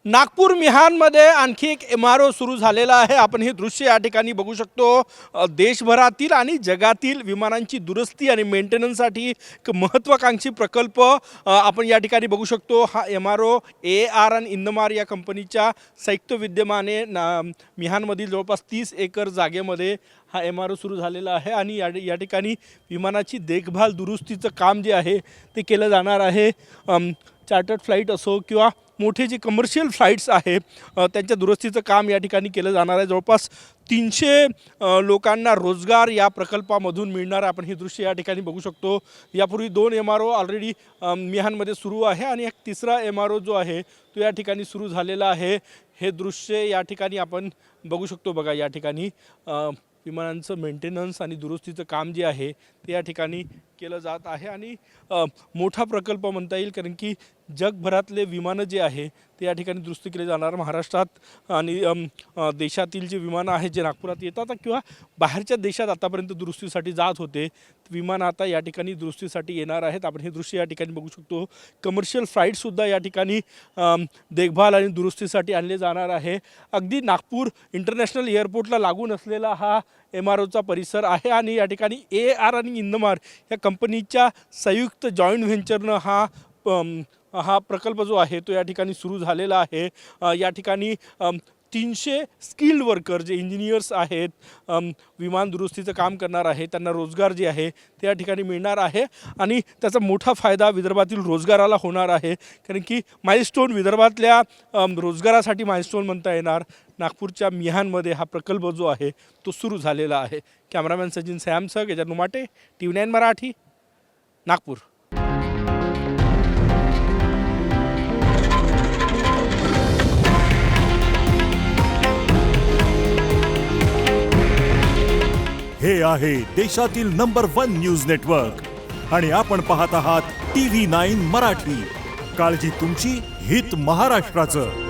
नागपूर मिहानमध्ये आणखी एक MRO सुरू झालेला आहे। आपण हे दृश्य या ठिकाणी बघू शकतो। देशभरातील आणि जगातील विमानांची दुरुस्ती आणि मेंटेनन्ससाठी एक महत्त्वाकांक्षी प्रकल्प आपण या ठिकाणी बघू शकतो। हा MRO AAR आणि इंदमार या कंपनीच्या संयुक्त विद्यमाने मिहानमधील जवळपास 30 एकर जागेमध्ये हा MRO सुरू झालेला आहे आणि या ठिकाणी विमानाची देखभाल दुरुस्तीचं काम जे आहे ते केलं जाणार आहे। चार्टर्ड फ्लाईट असो किंवा मोठे जे कमर्शियल फ्लाईट्स आहे त्यांच्या दुरुस्तीचं काम या ठिकाणी केलं जाणार आहे। जवळपास 300 लोकांना रोजगार या प्रकल्पामधून मिळणार। आपण ही दृश्य या ठिकाणी बघू शकतो। यापूर्वी 2 MRO ऑलरेडी मिहानमध्ये सुरू आहे आणि एक तिसरा MRO जो आहे तो या ठिकाणी सुरू झालेला आहे। हे दृश्य या ठिकाणी आपण बघू शकतो। बघा, या ठिकाणी विमानांचं मेंटेनन्स आणि दुरुस्तीचं काम जे आहे ते या ठिकाणी केलं जात आहे आणि मोठा प्रकल्प म्हणता येईल, कारण की जगभरातले विमानं जे आहे ते या ठिकाणी दुरुस्ती केले जाणार। महाराष्ट्रात आणि देशातील जे विमानं आहेत जे नागपुरात येतात किंवा बाहेरच्या देशात आतापर्यंत दुरुस्तीसाठी जात होते, विमानं आता या ठिकाणी दुरुस्तीसाठी येणार आहेत। आपण हे दृश्य या ठिकाणी बघू शकतो। कमर्शियल फ्लाईटसुद्धा या ठिकाणी देखभाल आणि दुरुस्तीसाठी आणले जाणार आहे। अगदी नागपूर इंटरनॅशनल एअरपोर्टला लागून असलेला हा MROचा परिसर आहे आणि या ठिकाणी AAR आणि इंदमार या कंपनीच्या संयुक्त जॉईंट व्हेंचरनं हा प्रकल्प जो आहे तो या ठिकाणी सुरू झालेला आहे। या ठिकाणी 300 स्किल्ड वर्कर जे इंजिनियर्स आहेत, विमान दुरुस्तीचं काम करणार आहे, त्यांना रोजगार जे आहे ते या ठिकाणी मिळणार आहे आणि त्याचा मोठा फायदा विदर्भातील रोजगाराला होणार आहे। कारण की माइलस्टोन विदर्भातल्या रोजगारासाठी माइलस्टोन म्हणता येणार। नागपूरच्या मिहानमध्ये हा प्रकल्प जो आहे तो सुरू झालेला आहे। कॅमेरामॅन सचिन सॅमसह गजानन नुमाटे, TV9 मराठी, नागपूर। हे आहे देशातील नंबर 1 न्यूज नेटवर्क आणि आपण पाहत आहात TV9 मराठी। काळजी तुमची, हित महाराष्ट्राचं।